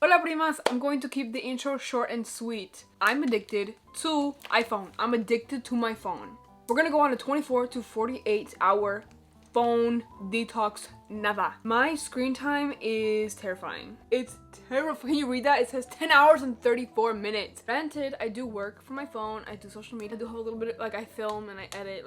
Hola primas, I'm going to keep the intro short and sweet. I'm addicted to iPhone. I'm addicted to my phone. We're gonna go on a 24 to 48 hour phone detox nada. My screen time is terrifying. It's terrifying. Can you read that? It says 10 hours and 34 minutes. Granted, I do work from my phone. I do social media. I do have a little bit of, I film and I edit,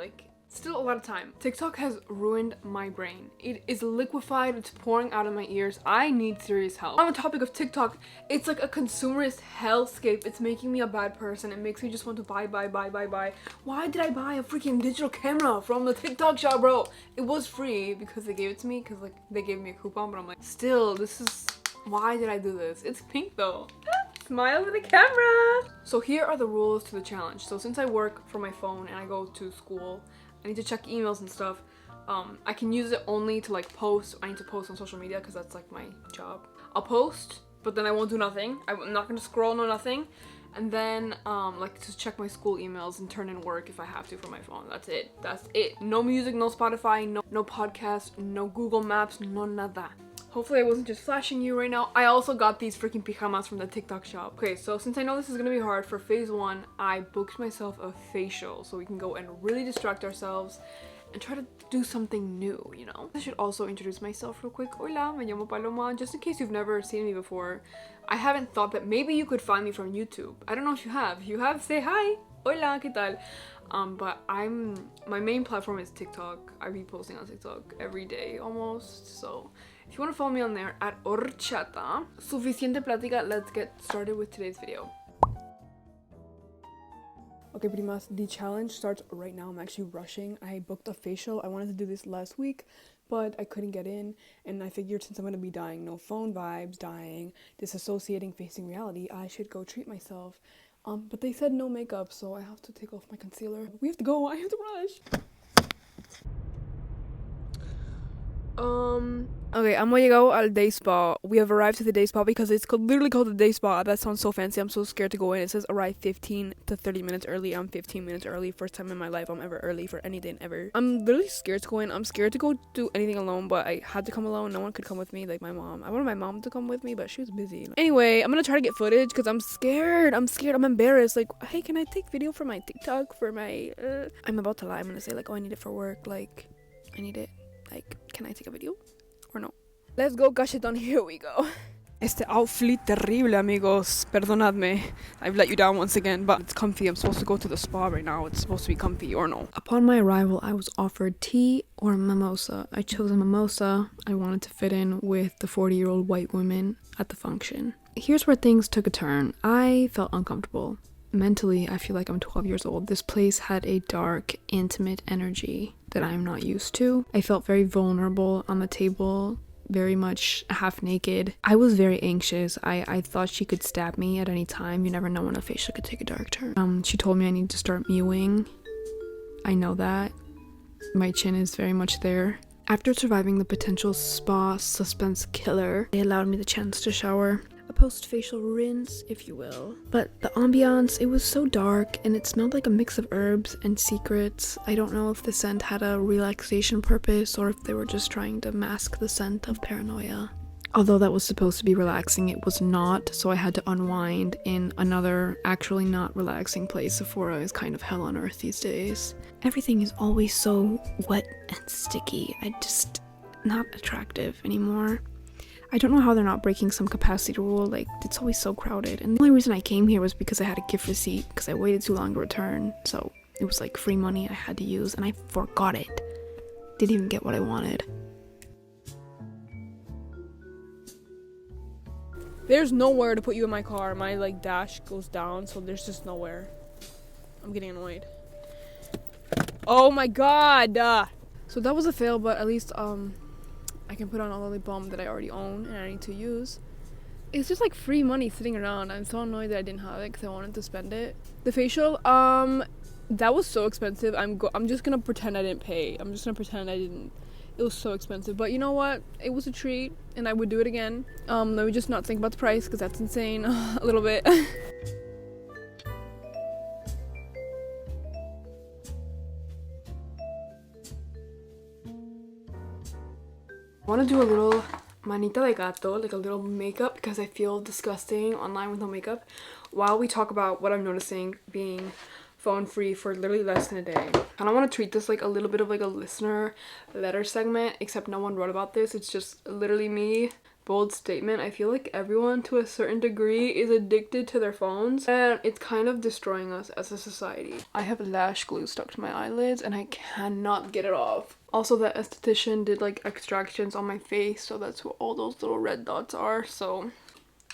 still a lot of time. TikTok has ruined my brain. It is liquefied, it's pouring out of my ears. I need serious help. On the topic of TikTok, it's like a consumerist hellscape. It's making me a bad person. It makes me just want to buy. Why did I buy a freaking digital camera from the TikTok shop, bro? It was free because they gave it to me, because they gave me a coupon, but I'm like, still, why did I do this? It's pink though. Smile for the camera. So here are the rules to the challenge. So since I work from my phone and I go to school, I need to check emails and stuff. I can use it only to post. I need to post on social media because that's my job. I'll post, but then I won't do nothing. I'm not gonna scroll, no nothing. And then to check my school emails and turn in work if I have to from my phone. That's it. No music, no Spotify, no podcast, no Google Maps, no nada. Hopefully I wasn't just flashing you right now. I also got these freaking pijamas from the TikTok shop. Okay, so since I know this is gonna be hard, for phase 1, I booked myself a facial so we can go and really distract ourselves and try to do something new, you know? I should also introduce myself real quick. Hola, me llamo Paloma. Just in case you've never seen me before, I haven't thought that maybe you could find me from YouTube. I don't know if you have. If you have, say hi. Hola, ¿qué tal? But my main platform is TikTok. I be posting on TikTok every day almost, so if you want to follow me on there at horchata. Suficiente plática, let's get started with today's video. Okay, primas, the challenge starts right now. I'm actually rushing. I booked a facial. I wanted to do this last week, but I couldn't get in, and I figured since I'm gonna be dying, no phone vibes, dying, disassociating, facing reality, I should go treat myself. But they said no makeup, so I have to take off my concealer. We have to go. I have to rush. Okay, I'm gonna go al day spa. We have arrived to the day spa because it's literally called the day spa. That sounds so fancy. I'm so scared to go in. It says arrive 15 to 30 minutes early. I'm 15 minutes early. First time in my life I'm ever early for anything ever. I'm literally scared to go in. I'm scared to go do anything alone, but I had to come alone. No one could come with me, like my mom. I wanted my mom to come with me, but she was busy. Anyway, I'm gonna try to get footage because I'm scared. I'm embarrassed. Like, hey, can I take video for my TikTok, for my I'm about to lie. I'm gonna say oh, I need it for work. Like, I need it. Like, can I take a video or no? Let's go, cachetón. Here we go. Este outfit terrible, amigos. Perdonadme. I've let you down once again, but it's comfy. I'm supposed to go to the spa right now. It's supposed to be comfy, or no? Upon my arrival, I was offered tea or mimosa. I chose a mimosa. I wanted to fit in with the 40-year-old white women at the function. Here's where things took a turn. I felt uncomfortable. Mentally, I feel like I'm 12 years old. This place had a dark, intimate energy that I'm not used to. I felt very vulnerable on the table, very much half naked. I was very anxious. I thought she could stab me at any time. You never know when a facial could take a dark turn. She told me I need to start mewing. I know that. My chin is very much there. After surviving the potential spa suspense killer, they allowed me the chance to shower. A post-facial rinse, if you will. But the ambiance, it was so dark and it smelled like a mix of herbs and secrets. I don't know if the scent had a relaxation purpose or if they were just trying to mask the scent of paranoia. Although that was supposed to be relaxing, it was not, so I had to unwind in another actually not relaxing place. Sephora is kind of hell on earth these days. Everything is always so wet and sticky. Not attractive anymore. I don't know how they're not breaking some capacity rule. It's always so crowded. And the only reason I came here was because I had a gift receipt because I waited too long to return. So it was free money I had to use and I forgot it. Didn't even get what I wanted. There's nowhere to put you in my car. My dash goes down, so there's just nowhere. I'm getting annoyed. Oh my god! So that was a fail, but at least I can put on all the lip balm that I already own and I need to use. It's just free money sitting around. I'm so annoyed that I didn't have it because I wanted to spend it. The facial, that was so expensive. I'm just gonna pretend I didn't pay. I'm just gonna pretend I didn't. It was so expensive, but you know what? It was a treat and I would do it again. Let me just not think about the price because that's insane a little bit. I want to do a little manita de gato, like a little makeup, because I feel disgusting online with no makeup, while we talk about what I'm noticing being phone free for literally less than a day. And I want to treat this like a little bit of like a listener letter segment, except no one wrote about this. It's just literally me. Bold statement. I feel like everyone to a certain degree is addicted to their phones, and it's kind of destroying us as a society. I have lash glue stuck to my eyelids and I cannot get it off. Also, the esthetician did like extractions on my face, so that's what all those little red dots are. So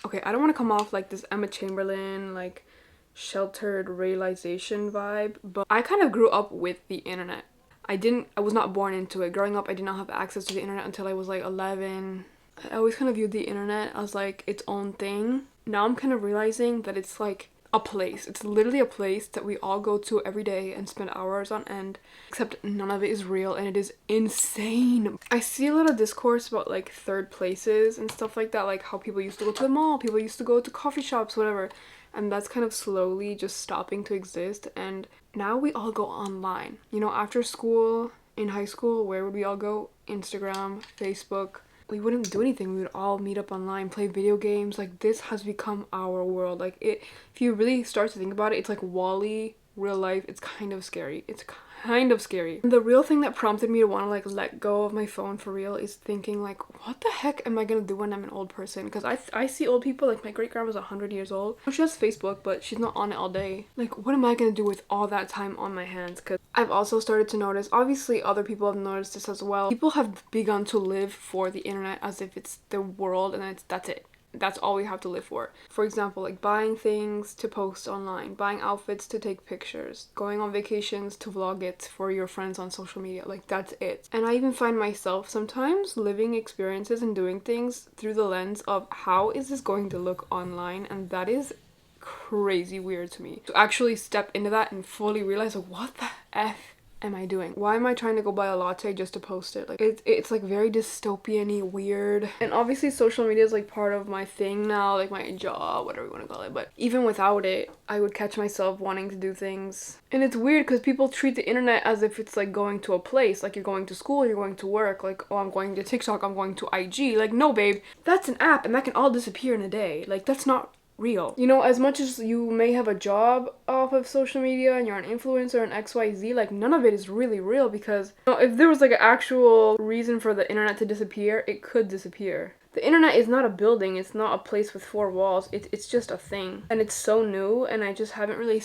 okay, I don't want to come off like this Emma Chamberlain like sheltered realization vibe, but I kind of grew up with the internet. I was not born into it. Growing up, I did not have access to the internet until I was like 11. I always kind of viewed the internet as like its own thing. Now I'm kind of realizing that it's like a place. It's literally a place that we all go to every day and spend hours on end, except none of it is real and it is insane. I see a lot of discourse about like third places and stuff like that, like how people used to go to the mall, people used to go to coffee shops, whatever, and that's kind of slowly just stopping to exist. And now we all go online. You know, after school, in high school, where would we all go? Instagram, Facebook. We wouldn't do anything. We would all meet up online, play video games. Like, this has become our world. Like, if you really start to think about it, it's like Wall-E, real life. It's kind of scary. It's kind of scary. And the real thing that prompted me to want to like let go of my phone for real is thinking like, what the heck am I gonna do when I'm an old person? Because I see old people, like my great grandma's 100 years old. She has Facebook, but she's not on it all day. Like, what am I gonna do with all that time on my hands? Because I've also started to notice, obviously other people have noticed this as well, people have begun to live for the internet as if it's the world and that's it. That's all we have to live for. For example, like buying things to post online, buying outfits to take pictures, going on vacations to vlog it for your friends on social media. Like, that's it. And I even find myself sometimes living experiences and doing things through the lens of how is this going to look online, and that is crazy weird to me. To actually step into that and fully realize, like, what the F am I doing? Why am I trying to go buy a latte just to post it? Like, it's like very dystopian-y weird. And obviously social media is like part of my thing now, like my job, whatever you want to call it. But even without it, I would catch myself wanting to do things. And it's weird because people treat the internet as if it's like going to a place. Like, you're going to school, you're going to work. Like, oh, I'm going to TikTok, I'm going to IG. Like, no, babe, that's an app and that can all disappear in a day. Like, that's not real. You know, as much as you may have a job off of social media and you're an influencer and XYZ, like, none of it is really real, because, you know, if there was like an actual reason for the internet to disappear, it could disappear. The internet is not a building, it's not a place with four walls, it's just a thing. And it's so new, and I just haven't really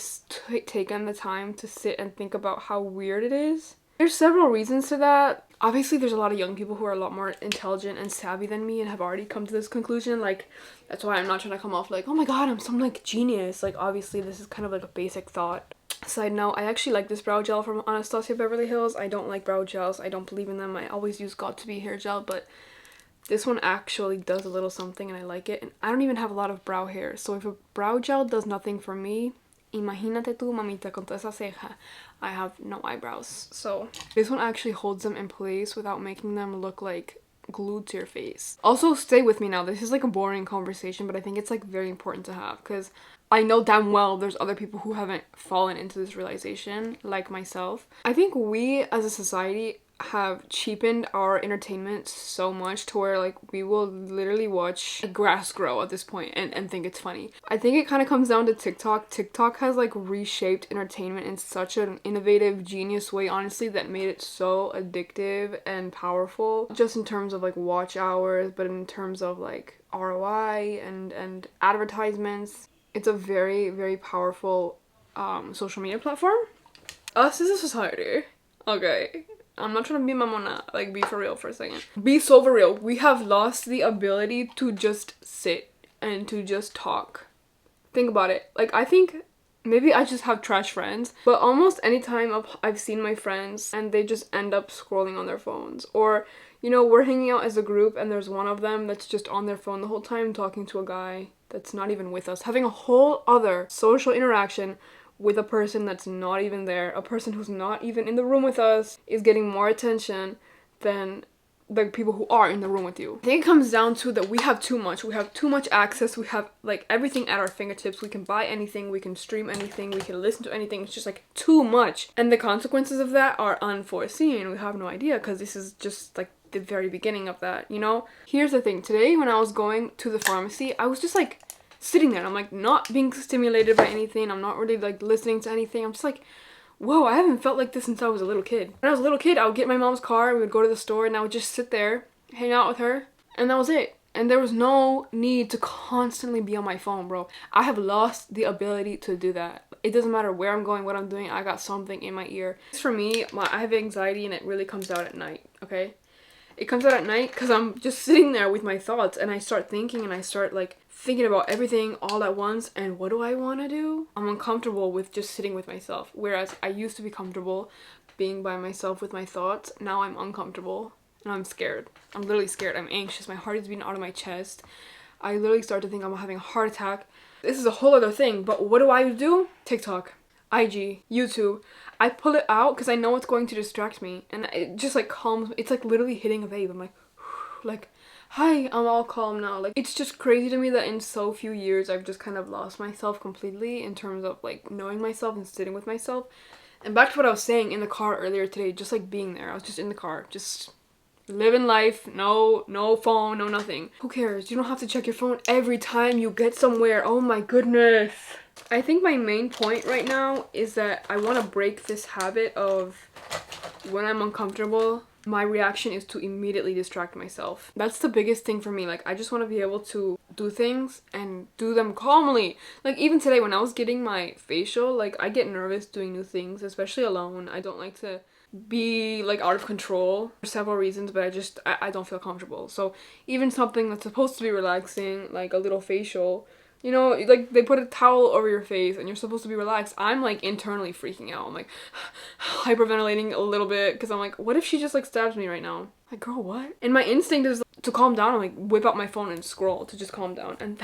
taken the time to sit and think about how weird it is. There's several reasons to that. Obviously, there's a lot of young people who are a lot more intelligent and savvy than me and have already come to this conclusion. Like, that's why I'm not trying to come off like, oh my god, I'm some like genius. Like, obviously, this is kind of like a basic thought. Side note, I actually like this brow gel from Anastasia Beverly Hills. I don't like brow gels. I don't believe in them. I always use Got2b hair gel, but this one actually does a little something and I like it. And I don't even have a lot of brow hair. So if a brow gel does nothing for me, imagínate tú, mamita, con toda esa ceja. I have no eyebrows. So this one actually holds them in place without making them look like glued to your face. Also, stay with me now. This is like a boring conversation, but I think it's like very important to have, because I know damn well there's other people who haven't fallen into this realization, like myself. I think we as a society have cheapened our entertainment so much to where like we will literally watch grass grow at this point and think it's funny. I think it kind of comes down to TikTok. TikTok has like reshaped entertainment in such an innovative, genius way, honestly, that made it so addictive and powerful, just in terms of like watch hours, but in terms of like ROI and advertisements. It's a very, very powerful social media platform. Us as a society, okay, I'm not trying to be mamona, like, be for real for a second. Be so for real. We have lost the ability to just sit and to just talk. Think about it. Like, I think maybe I just have trash friends, but almost any time I've seen my friends and they just end up scrolling on their phones. Or, you know, we're hanging out as a group and there's one of them that's just on their phone the whole time talking to a guy that's not even with us, having a whole other social interaction with a person that's not even there. A person who's not even in the room with us is getting more attention than the people who are in the room with you. I think it comes down to that we have too much. We have too much access. We have like everything at our fingertips. We can buy anything. We can stream anything. We can listen to anything. It's just like too much. And the consequences of that are unforeseen. We have no idea, because this is just like the very beginning of that, you know? Here's the thing. Today when I was going to the pharmacy, I was just like sitting there. I'm like not being stimulated by anything. I'm not really like listening to anything. I'm just like, whoa, I haven't felt like this since I was a little kid. When I was a little kid, I would get my mom's car, we would go to the store, and I would just sit there, hang out with her, and that was it. And there was no need to constantly be on my phone, bro. I have lost the ability to do that. It doesn't matter where I'm going, what I'm doing, I got something in my ear. For me, I have anxiety and it really comes out at night, okay? It comes out at night because I'm just sitting there with my thoughts and I start thinking and I start like thinking about everything all at once, and what do I want to do? I'm uncomfortable with just sitting with myself, whereas I used to be comfortable being by myself with my thoughts. Now I'm uncomfortable and I'm scared. I'm literally scared. I'm anxious. My heart is beating out of my chest. I literally start to think I'm having a heart attack. This is a whole other thing, but what do? TikTok, IG, YouTube. I pull it out because I know it's going to distract me, and it just like calms. It's like literally hitting a vape. I'm like, hi, I'm all calm now. Like, it's just crazy to me that in so few years I've just kind of lost myself completely in terms of like knowing myself and sitting with myself. And back to what I was saying in the car earlier today, just like being there. I was just in the car, just living life, no phone, no nothing. Who cares? You don't have to check your phone every time you get somewhere. Oh my goodness. I think my main point right now is that I want to break this habit of when I'm uncomfortable, my reaction is to immediately distract myself. That's the biggest thing for me. Like, I just want to be able to do things and do them calmly. Like, even today when I was getting my facial, like, I get nervous doing new things, especially alone. I don't like to be like out of control for several reasons, but I don't feel comfortable. So even something that's supposed to be relaxing, like a little facial, you know, like they put a towel over your face and you're supposed to be relaxed, I'm like internally freaking out. I'm like hyperventilating a little bit because I'm like, what if she just like stabs me right now? Like, girl, what? And my instinct is to calm down and like whip out my phone and scroll to just calm down. And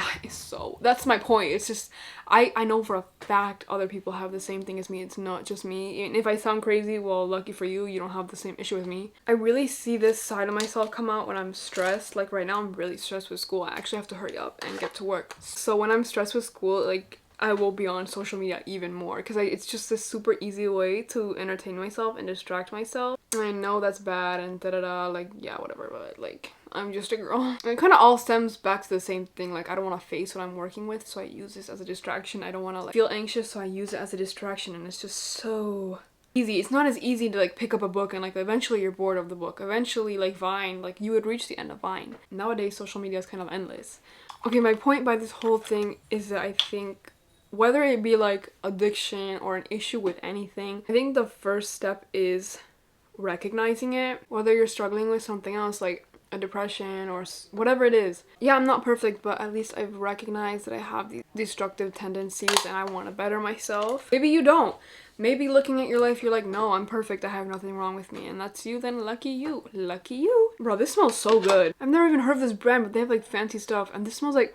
that's my point. It's just, I know for a fact other people have the same thing as me. It's not just me. And if I sound crazy, well, lucky for you, you don't have the same issue as me. I really see this side of myself come out when I'm stressed. Like right now, I'm really stressed with school. I actually have to hurry up and get to work. So when I'm stressed with school, like, I will be on social media even more because it's just this super easy way to entertain myself and distract myself. And I know that's bad and like, yeah, whatever, but like, I'm just a girl. It kind of all stems back to the same thing. Like, I don't want to face what I'm working with, so I use this as a distraction. I don't want to like feel anxious, so I use it as a distraction, and it's just so easy. It's not as easy to like pick up a book and like eventually you're bored of the book. Eventually, like Vine, like you would reach the end of Vine. Nowadays, social media is kind of endless. Okay, my point by this whole thing is that I think whether it be like addiction or an issue with anything, I think the first step is recognizing it. Whether you're struggling with something else like a depression or whatever it is. Yeah, I'm not perfect, but at least I've recognized that I have these destructive tendencies and I want to better myself. Maybe you don't. Maybe looking at your life, you're like, no, I'm perfect. I have nothing wrong with me. And that's you, then lucky you. Lucky you. Bro, this smells so good. I've never even heard of this brand, but they have like fancy stuff. And this smells like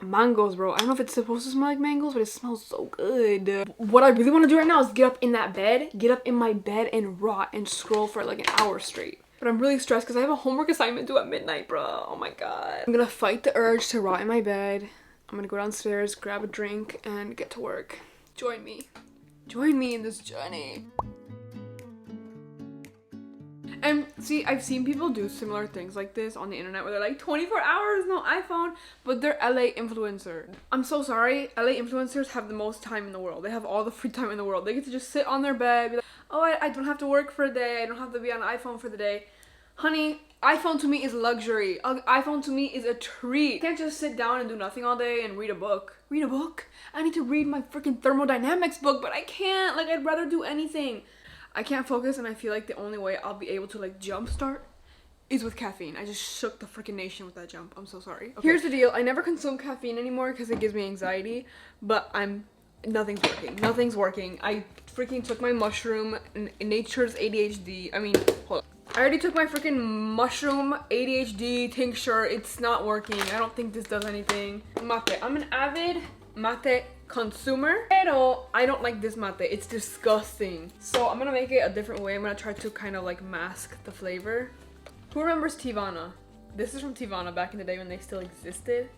mangoes, bro. I don't know if it's supposed to smell like mangoes, but it smells so good. What I really want to do right now is get up in that bed, get up in my bed and rot and scroll for like an hour straight. But I'm really stressed because I have a homework assignment due at midnight, bro. Oh my god. I'm gonna fight the urge to rot in my bed. I'm gonna go downstairs, grab a drink, and get to work. Join me. Join me in this journey. And see, I've seen people do similar things like this on the internet where they're like 24 hours, no iPhone, but they're LA influencer. I'm so sorry, LA influencers have the most time in the world. They have all the free time in the world. They get to just sit on their bed, be like, oh, I don't have to work for a day. I don't have to be on an iPhone for the day. Honey, iPhone to me is luxury. iPhone to me is a treat. I can't just sit down and do nothing all day and read a book. Read a book? I need to read my freaking thermodynamics book, but I can't. Like, I'd rather do anything. I can't focus, and I feel like the only way I'll be able to like jumpstart is with caffeine. I just shook the freaking nation with that jump. I'm so sorry. Okay. Here's the deal. I never consume caffeine anymore because it gives me anxiety, but nothing's working. Nothing's working. I freaking took my mushroom, nature's ADHD. I mean, hold on. I already took my freaking mushroom ADHD tincture. It's not working. I don't think this does anything. Mate. I'm an avid mate consumer, pero I don't like this mate. It's disgusting. So I'm gonna make it a different way. I'm gonna try to kind of like mask the flavor. Who remembers Tivana? This is from Tivana back in the day when they still existed.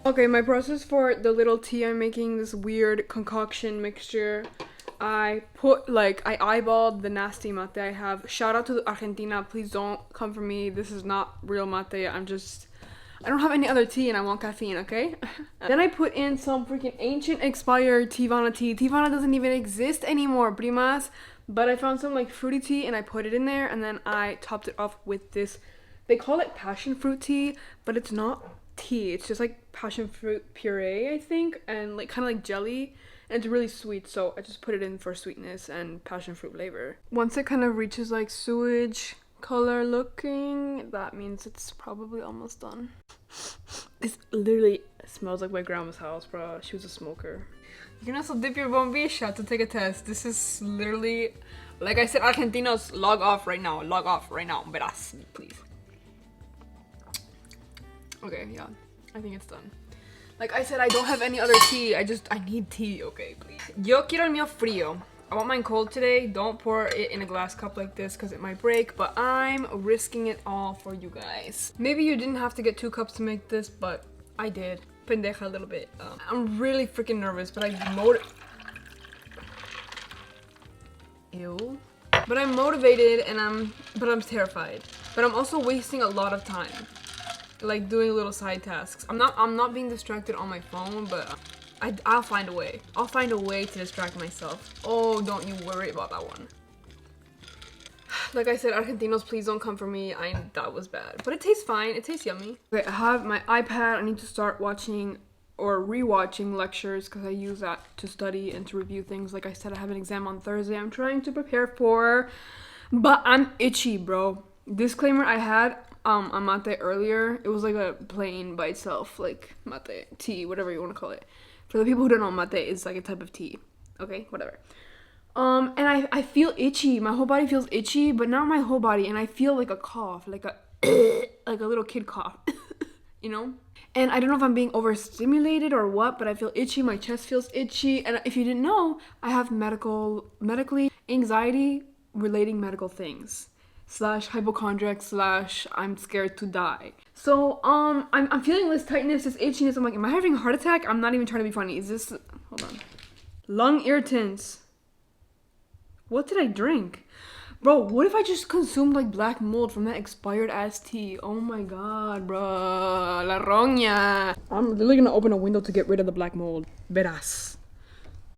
Okay, my process for the little tea I'm making, this weird concoction mixture. I eyeballed the nasty mate I have. Shout out to Argentina. Please don't come for me. This is not real mate. I don't have any other tea and I want caffeine, okay? Then I put in some freaking ancient expired Tivana tea. Tivana doesn't even exist anymore, primas. But I found some like fruity tea and I put it in there, and then I topped it off with this. They call it passion fruit tea, but it's not tea. It's just like passion fruit puree, I think, and like kind of like jelly. And it's really sweet, so I just put it in for sweetness and passion fruit flavor. Once it kind of reaches like sewage color looking, that means it's probably almost done. This literally smells like my grandma's house, bro. She was a smoker. You can also dip your bombilla to take a test. This is literally, like I said, Argentinos, log off right now. Log off right now. Verás, please. Okay, yeah. I think it's done. Like I said, I don't have any other tea. I need tea, okay, please. Yo quiero el mío frío. I want mine cold today. Don't pour it in a glass cup like this because it might break, but I'm risking it all for you guys. Maybe you didn't have to get 2 cups to make this, but I did. Pendeja a little bit. I'm really freaking nervous, but Ew. But I'm motivated and I'm terrified. But I'm also wasting a lot of time. Like doing little side tasks. I'm not being distracted on my phone, but I'll find a way. I'll find a way to distract myself. Oh, don't you worry about that one. Like I said, Argentinos, please don't come for me. That was bad. But it tastes fine. It tastes yummy. Okay, I have my iPad. I need to start watching or rewatching lectures because I use that to study and to review things. Like I said, I have an exam on Thursday I'm trying to prepare for. But I'm itchy, bro. Disclaimer, I had a mate earlier. It was like a plain by itself, like mate, tea, whatever you want to call it. For the people who don't know, mate is like a type of tea. Okay, whatever. And I feel itchy. My whole body feels itchy, but not my whole body. And I feel like a cough, like a like a little kid cough, you know? And I don't know if I'm being overstimulated or what, but I feel itchy. My chest feels itchy. And if you didn't know, I have medically anxiety relating medical things. / hypochondriac / I'm scared to die. So I'm feeling this tightness, this itchiness. I'm like, am I having a heart attack? I'm not even trying to be funny. Is this, hold on, lung irritants? What did I drink? Bro, what if I just consumed like black mold from that expired ass tea? Oh my god, bro. La roña. I'm literally gonna open a window to get rid of the black mold. Verás.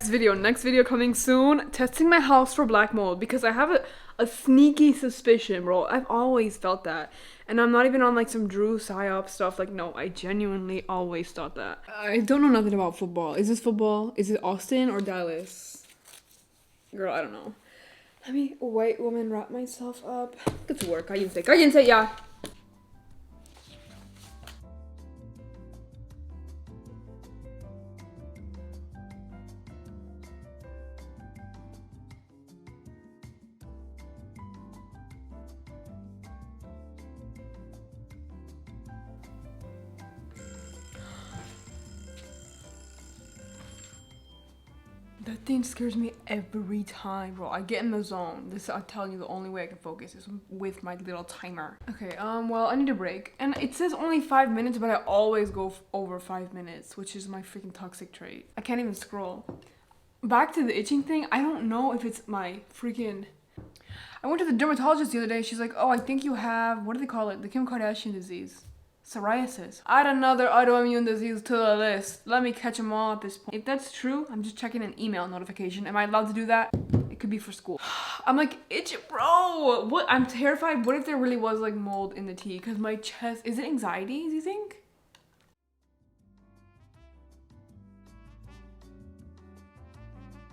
Next video coming soon. Testing my house for black mold because I have a sneaky suspicion, bro. I've always felt that. And I'm not even on like some Drew psyop stuff. Like, no, I genuinely always thought that. I don't know nothing about football. Is this football? Is it Austin or Dallas? Girl, I don't know. Let me, white woman, wrap myself up. Get to work. Cállense ya. That thing scares me every time, bro. I get in the zone. I'm telling you, the only way I can focus is with my little timer. Okay, well, I need a break. And it says only 5 minutes, but I always go over 5 minutes, which is my freaking toxic trait. I can't even scroll. Back to the itching thing, I don't know if it's my freaking... I went to the dermatologist the other day. She's like, oh, I think you have, what do they call it? The Kim Kardashian disease. Psoriasis. Add another autoimmune disease to the list. Let me catch them all at this point. If that's true, I'm just checking an email notification. Am I allowed to do that? It could be for school. I'm like, itch, bro. What? I'm terrified. What if there really was like mold in the tea? Because my chest, is it anxiety, do you think?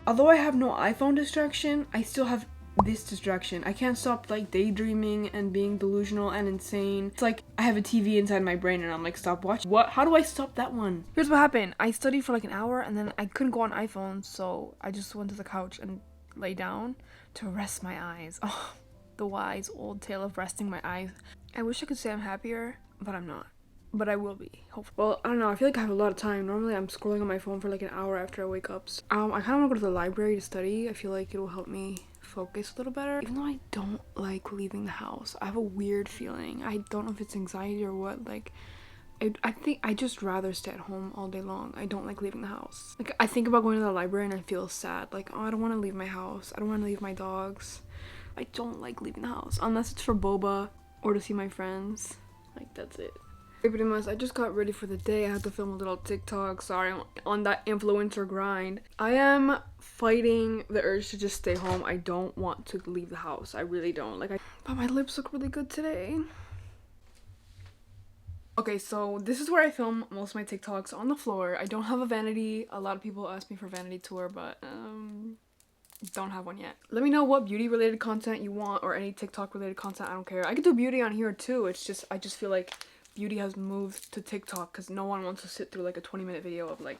Although I have no iPhone distraction, I still have this distraction. I can't stop like daydreaming and being delusional and insane. It's like I have a TV inside my brain and I'm like, stop watching. What? How do I stop that one? Here's what happened. I studied for like an hour and then I couldn't go on iPhone, so I just went to the couch and lay down to rest my eyes. Oh, the wise old tale of resting my eyes. I wish I could say I'm happier, but I'm not. But I will be, hopefully. Well, I don't know, I feel like I have a lot of time. Normally I'm scrolling on my phone for like an hour after I wake up. So, I kind of want to go to the library to study. I feel like it will help me focus a little better. Even though I don't like leaving the house, I have a weird feeling. I don't know if it's anxiety or what. Like, I think I just rather stay at home all day long. I don't like leaving the house. Like, I think about going to the library and I feel sad. Like, oh, I don't want to leave my house. I don't want to leave my dogs. I don't like leaving the house unless it's for boba or to see my friends. Like, that's it. Pretty much, I just got ready for the day. I had to film a little TikTok. Sorry, I'm on that influencer grind. I am fighting the urge to just stay home. I don't want to leave the house. I really don't. Like, but my lips look really good today. Okay, so this is where I film most of my TikToks, on the floor. I don't have a vanity. A lot of people ask me for vanity tour, but don't have one yet. Let me know what beauty related content you want, or any TikTok related content. I don't care. I could do beauty on here too. It's just, I just feel like beauty has moved to TikTok because no one wants to sit through like a 20-minute video of like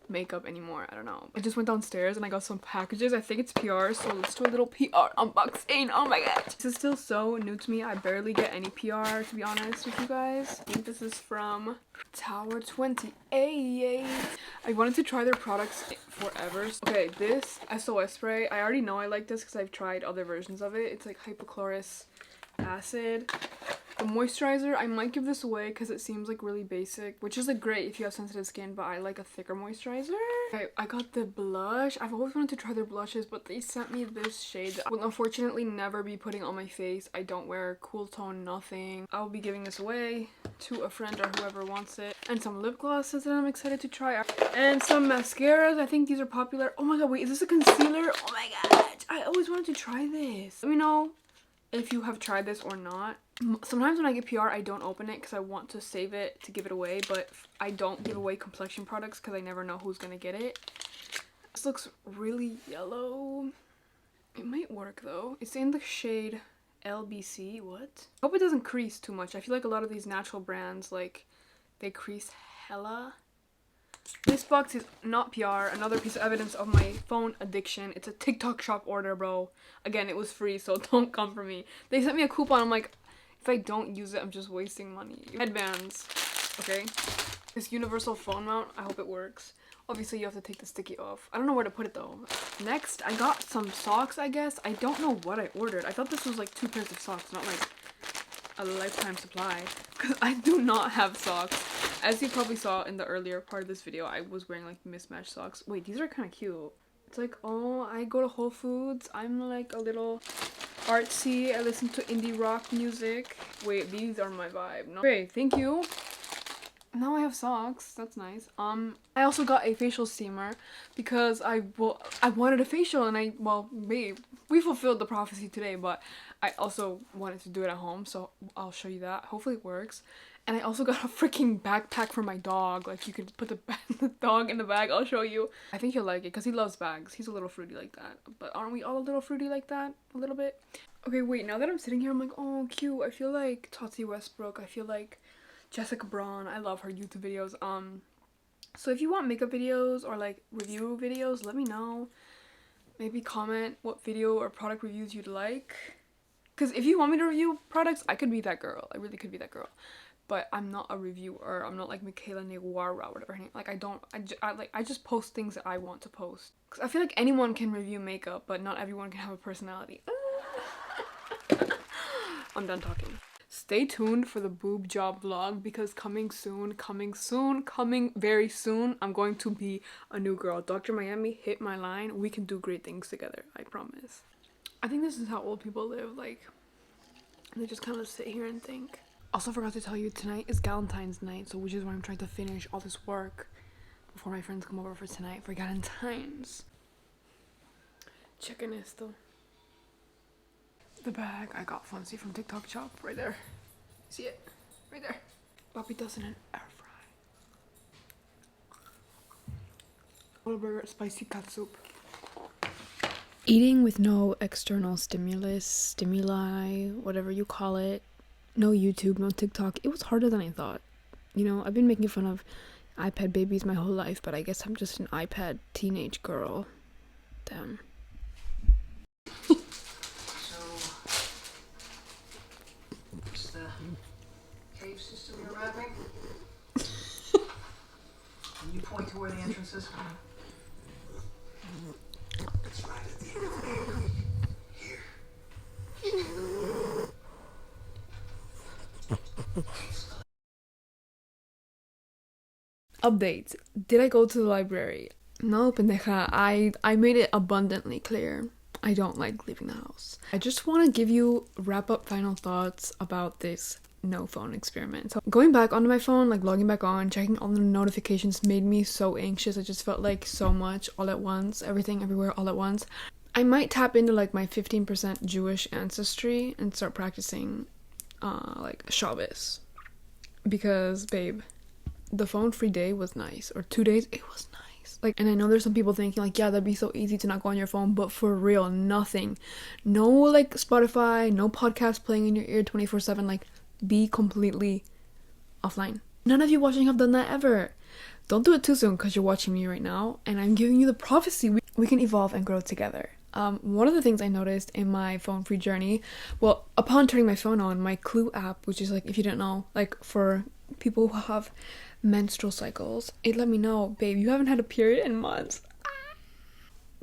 makeup anymore. I don't know. I just went downstairs and I got some packages. I think it's PR, so let's do a little PR unboxing. Oh my god, this is still so new to me. I barely get any PR, to be honest with you guys. I think this is from Tower 28. I wanted to try their products forever. Okay, this SOS spray, I already know I like this because I've tried other versions of it. It's like hypochlorous acid. The moisturizer, I might give this away because it seems like really basic, which is like great if you have sensitive skin, but I like a thicker moisturizer. Okay, I got the blush. I've always wanted to try their blushes, but they sent me this shade that I will unfortunately never be putting on my face. I don't wear cool tone, nothing. I'll be giving this away to a friend or whoever wants it. And some lip glosses that I'm excited to try. And some mascaras. I think these are popular. Oh my god, wait, is this a concealer? Oh my god, I always wanted to try this. Let me know if you have tried this or not. Sometimes when I get PR, I don't open it because I want to save it to give it away, but I don't give away complexion products because I never know who's gonna get it. This looks really yellow. It might work though. It's in the shade LBC. What? I hope it doesn't crease too much. I feel like a lot of these natural brands, like, they crease hella. This box is not PR, another piece of evidence of my phone addiction. It's a TikTok shop order, bro. Again, it was free, so don't come for me. They sent me a coupon. I'm like, if I don't use it, I'm just wasting money. Headbands, okay? This universal phone mount, I hope it works. Obviously, you have to take the sticky off. I don't know where to put it, though. Next, I got some socks, I guess. I don't know what I ordered. I thought this was, like, 2 pairs of socks, not, like, a lifetime supply. Because I do not have socks. As you probably saw in the earlier part of this video, I was wearing, like, mismatched socks. Wait, these are kind of cute. It's like, oh, I go to Whole Foods. I'm, like, a little artsy. I listen to indie rock music. Wait, these are my vibe. No. Okay, thank you. Now I have socks. That's nice. I also got a facial steamer because I wanted a facial, and we fulfilled the prophecy today, but I also wanted to do it at home, so I'll show you that. Hopefully it works. And I also got a freaking backpack for my dog. Like, you could put the dog in the bag. I'll show you. I think he'll like it because he loves bags. He's a little fruity like that. But aren't we all a little fruity like that? A little bit? Okay, wait. Now that I'm sitting here, I'm like, oh, cute. I feel like Tati Westbrook. I feel like Jessica Braun. I love her YouTube videos. So if you want makeup videos or, like, review videos, let me know. Maybe comment what video or product reviews you'd like. Because if you want me to review products, I could be that girl. I really could be that girl. But I'm not a reviewer. I'm not like Michaela Neguara, whatever her name. Like, I just post things that I want to post. Because I feel like anyone can review makeup, but not everyone can have a personality. I'm done talking. Stay tuned for the boob job vlog because coming very soon, I'm going to be a new girl. Dr. Miami, hit my line. We can do great things together. I promise. I think this is how old people live. Like, they just kind of sit here and think. Also forgot to tell you, tonight is Valentine's night, so which is why I'm trying to finish all this work before my friends come over for tonight for Valentine's. Chequen esto. The bag I got fancy from TikTok shop right there. See it? Right there. Papitas in an air fry. Burger, spicy cat soup. Eating with no external stimuli, whatever you call it. No YouTube, no TikTok. It was harder than I thought. You know, I've been making fun of iPad babies my whole life, but I guess I'm just an iPad teenage girl. Damn. So, what's the cave system you're mapping? Can you point to where the entrance is? It's right at the end of the cave. Here. Update. Did I go to the library? No, pendeja. I made it abundantly clear. I don't like leaving the house. I just want to give you wrap-up final thoughts about this no phone experiment. So going back onto my phone, like logging back on, checking all the notifications made me so anxious. I just felt like so much all at once, everything everywhere all at once. I might tap into like my 15% Jewish ancestry and start practicing like Shabbos, because babe, the phone free day was nice, or 2 days, it was nice. Like, and I know there's some people thinking like, yeah, that'd be so easy to not go on your phone, but for real, nothing. No like Spotify, no podcast playing in your ear 24/7. Like, be completely offline. None of you watching have done that ever. Don't do it too soon, because you're watching me right now and I'm giving you the prophecy. We can evolve and grow together. One of the things I noticed in my phone free journey, well, upon turning my phone on, my Clue app, which is like, if you didn't know, like for people who have menstrual cycles, it let me know, babe, you haven't had a period in months.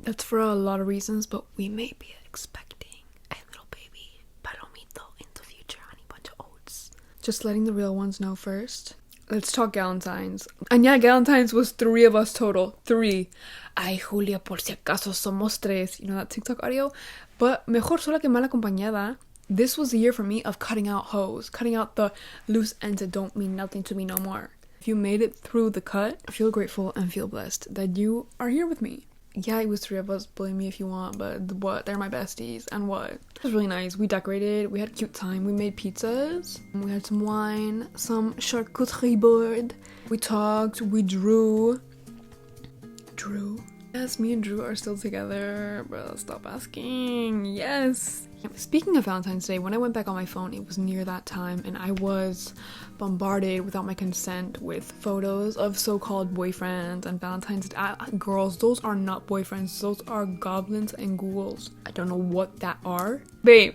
That's for a lot of reasons, but we may be expecting a little baby palomito in the future, honey bunch of oats. Just letting the real ones know first. Let's talk Galentine's. And yeah, Galentine's was 3 of us total. 3. Ay, Julia, por si acaso somos 3. You know that TikTok audio? But mejor sola que mal acompañada. This was the year for me of cutting out hoes. Cutting out the loose ends that don't mean nothing to me no more. If you made it through the cut, feel grateful and feel blessed that you are here with me. Yeah, it was 3 of us. Blame me if you want, but what? They're my besties. And what? It was really nice. We decorated. We had a cute time. We made pizzas. We had some wine, some charcuterie board. We talked. We drew. Yes, me and Drew are still together. Bro, stop asking. Yes. Speaking of Valentine's Day, when I went back on my phone, it was near that time, and I was bombarded without my consent with photos of so-called boyfriends and Valentine's Day. Girls, those are not boyfriends. Those are goblins and ghouls. I don't know what that are. Babe,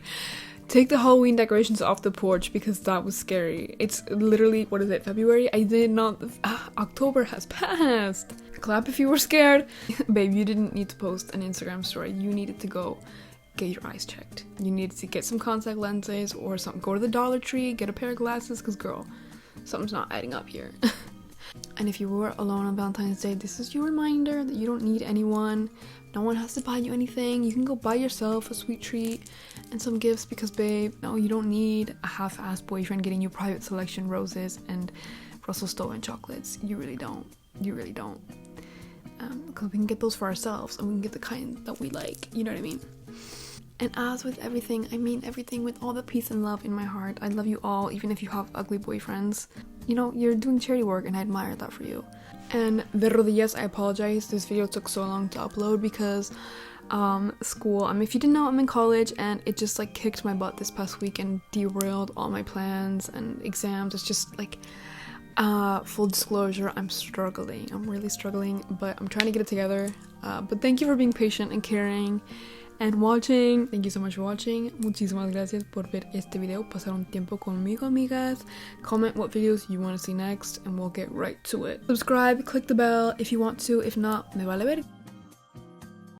take the Halloween decorations off the porch, because that was scary. It's literally, what is it, February? I did not... October has passed. Clap if you were scared. Babe, you didn't need to post an Instagram story. You needed to go get your eyes checked. You needed to get some contact lenses or something. Go to the Dollar Tree, get a pair of glasses, because girl, something's not adding up here. And if you were alone on Valentine's Day, this is your reminder that you don't need anyone. No one has to buy you anything. You can go buy yourself a sweet treat and some gifts, because babe, no, you don't need a half-assed boyfriend getting you private selection roses and Russell Stover chocolates. You really don't. You really don't. Because we can get those for ourselves, and we can get the kind that we like. You know what I mean? And as with everything, I mean everything with all the peace and love in my heart. I love you all, even if you have ugly boyfriends. You know, you're doing charity work, and I admire that for you. And de rodillas, I apologize. This video took so long to upload because school. I mean, if you didn't know, I'm in college, and it just like kicked my butt this past week and derailed all my plans and exams. It's just like, full disclosure, I'm struggling. I'm really struggling, but I'm trying to get it together. But thank you for being patient and caring and watching. Thank you so much for watching. Muchísimas gracias por ver este video, pasar un tiempo conmigo, amigas. Comment what videos you want to see next, and we'll get right to it. Subscribe, click the bell if you want to. If not, me vale ver.